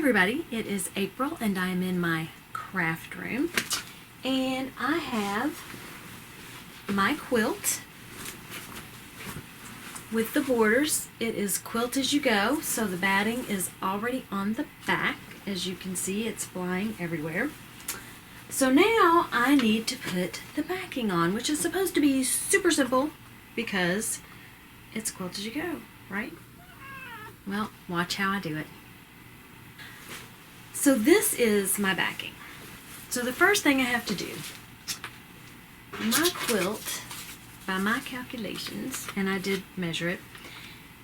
everybody, it is April and I am in my craft room and I have my quilt with the borders. It is quilt as you go, so the batting is already on the back. As you can see, it's flying everywhere. So now I need to put the backing on, which is supposed to be super simple because it's quilt as you go, right? Well, watch how I do it. So this is my backing. So the first thing I have to do, my quilt, by my calculations, and I did measure it,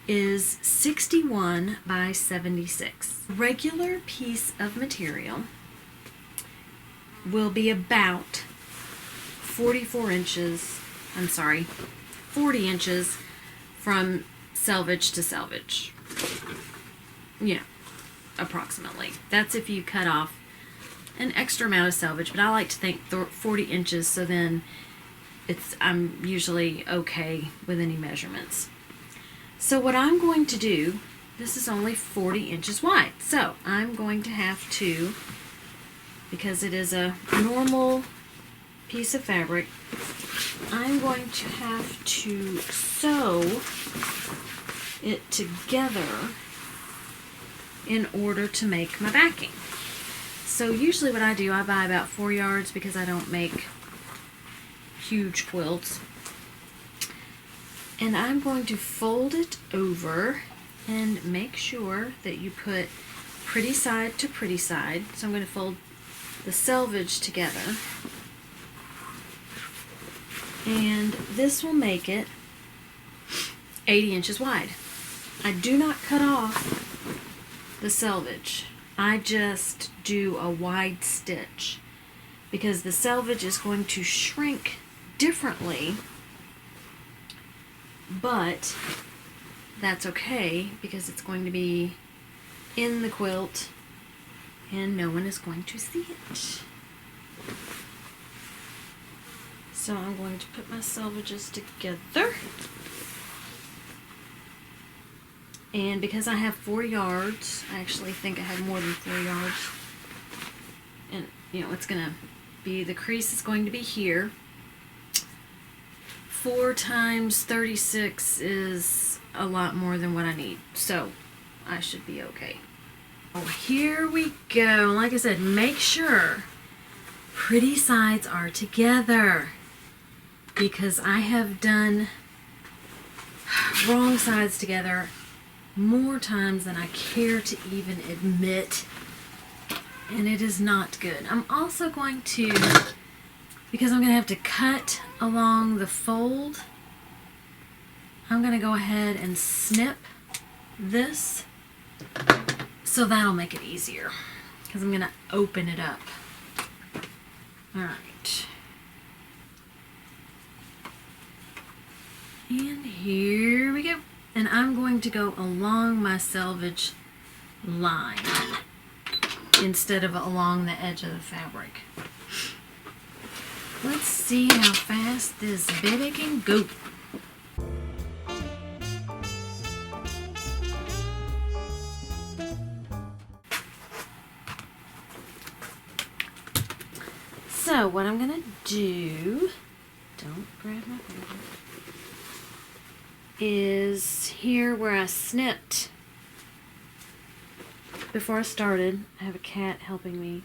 is 61 by 76. Regular piece of material will be about 40 inches from selvage to selvage. You know, approximately. That's if you cut off an extra amount of selvage, but I like to think 40 inches, so then I'm usually okay with any measurements. So what I'm going to do, this is only 40 inches wide, so I'm going to have to, because it is a normal piece of fabric, I'm going to have to sew it together in order to make my backing. So usually what I do, I buy about 4 yards because I don't make huge quilts. And I'm going to fold it over and make sure that you put pretty side to pretty side. So I'm going to fold the selvage together. And this will make it 80 inches wide. I do not cut off the selvage. I just do a wide stitch because the selvage is going to shrink differently, but that's okay because it's going to be in the quilt and no one is going to see it. So I'm going to put my selvages together. And because I have 4 yards, I actually think I have more than 4 yards. And, you know, it's going to be, the crease is going to be here. 4 times 36 is a lot more than what I need. So, I should be okay. Oh, here we go. Like I said, make sure pretty sides are together, because I have done wrong sides together more times than I care to even admit, and it is not good. I'm also going to, because I'm going to have to cut along the fold, I'm going to go ahead and snip this, so that'll make it easier, because I'm going to open it up. Alright. And here we go. And I'm going to go along my selvage line instead of along the edge of the fabric. Let's see how fast this baby can go. So what I'm going to do, don't grab my fabric, is here where I snipped before I started. I have a cat helping me.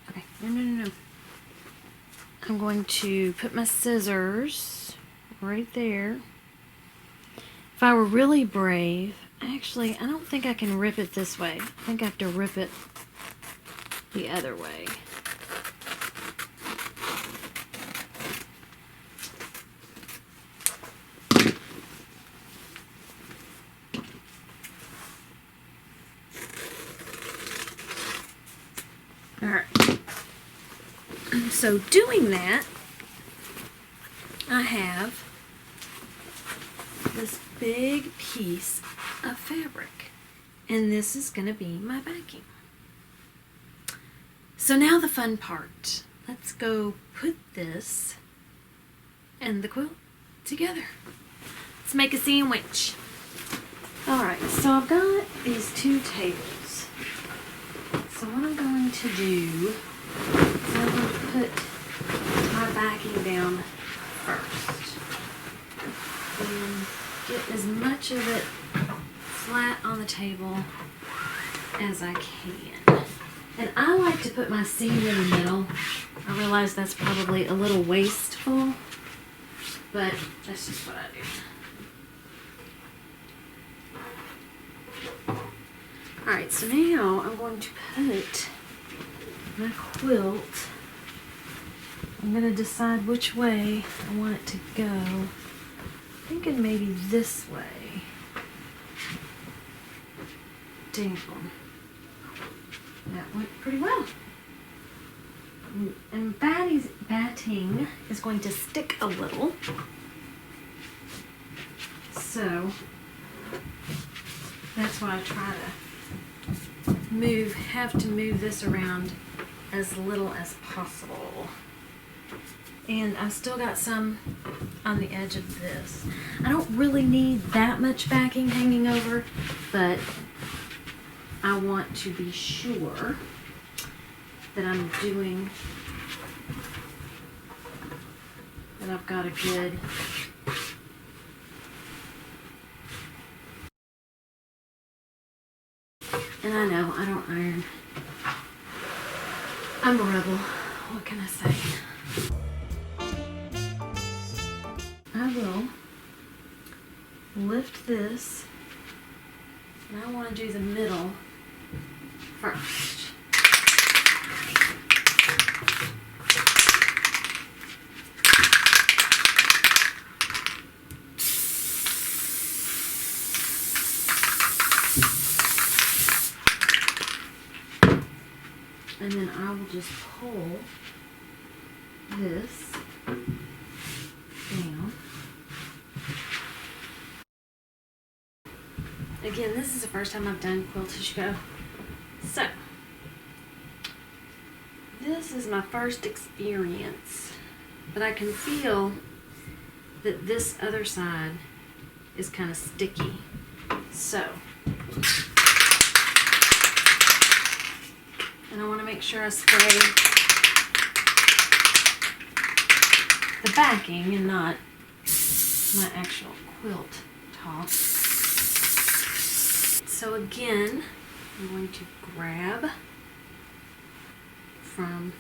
Okay, no. I'm going to put my scissors right there. If I were really brave, actually, I don't think I can rip it this way. I think I have to rip it the other way. Alright, so doing that, I have this big piece of fabric, and this is going to be my backing. So now the fun part. Let's go put this and the quilt together. Let's make a sandwich. Alright, so I've got these two tables. So what I'm going to do is I'm going to put my backing down first. And get as much of it flat on the table as I can. And I like to put my seam in the middle. I realize that's probably a little wasteful, but that's just what I do. Alright, so now I'm going to put my quilt. I'm going to decide which way I want it to go. I'm thinking maybe this way. Down. That went pretty well. And batting is going to stick a little. So that's why I try to have to move this around as little as possible. And I've still got some on the edge of this. I don't really need that much backing hanging over, but I want to be sure that I'm doing, that I've got a good and I know I don't iron. I'm a rebel. What can I say? I will lift this, and I want to do the middle first. And then I will just pull this down. Again, this is the first time I've done quilt tissue go. So, this is my first experience, but I can feel that this other side is kind of sticky. So, and I want to make sure I spray the backing and not my actual quilt top. So again, I'm going to grab from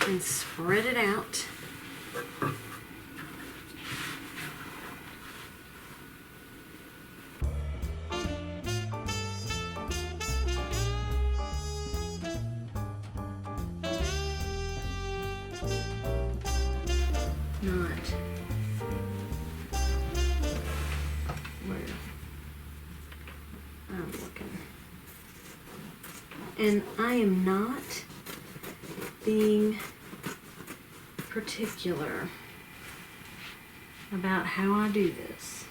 and spread it out. Not where I'm looking. And I am not being particular about how I do this.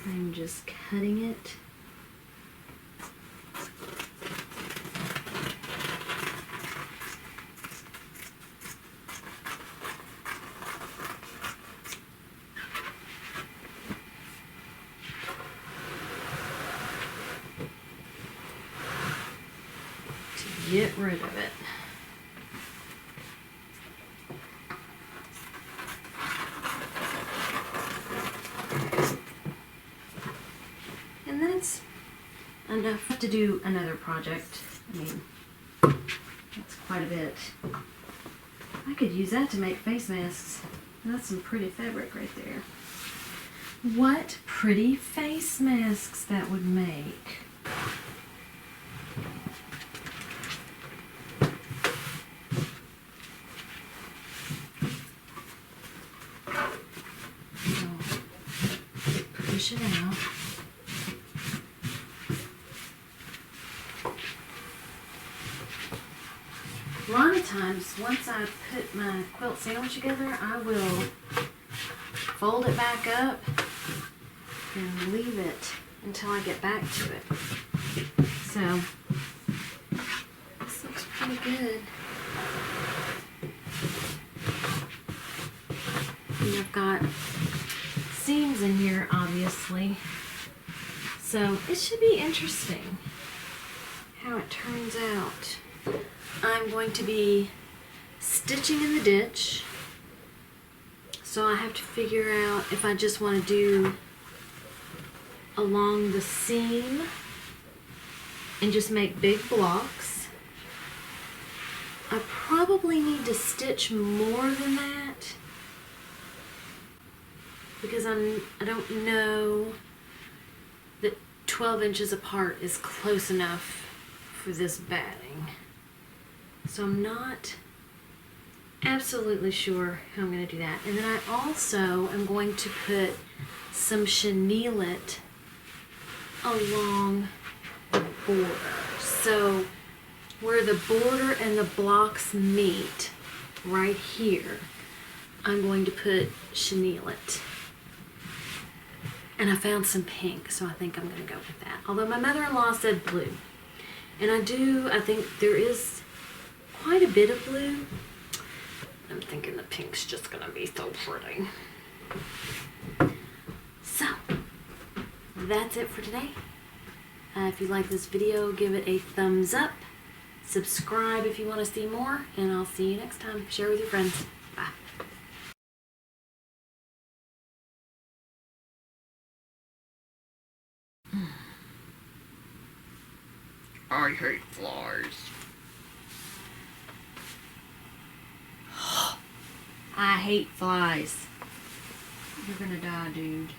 I'm just cutting it . Get rid of it. And that's enough to do another project. I mean, that's quite a bit. I could use that to make face masks. That's some pretty fabric right there. What pretty face masks that would make. Push it out. A lot of times, once I put my quilt sandwich together, I will fold it back up and leave it until I get back to it. So, this looks pretty good. And I've got seams in here, obviously. So it should be interesting how it turns out. I'm going to be stitching in the ditch. So I have to figure out if I just want to do along the seam and just make big blocks. I probably need to stitch more than that because I don't know that 12 inches apart is close enough for this batting. So I'm not absolutely sure how I'm going to do that. And then I also am going to put some chanielet along the border. So where the border and the blocks meet, right here, I'm going to put chanielet. And I found some pink, so I think I'm going to go with that. Although my mother-in-law said blue. And I think there is quite a bit of blue. I'm thinking the pink's just going to be so pretty. So, that's it for today. If you like this video, give it a thumbs up. Subscribe if you want to see more. And I'll see you next time. Share with your friends. Bye. I hate flies. I hate flies. You're gonna die, dude.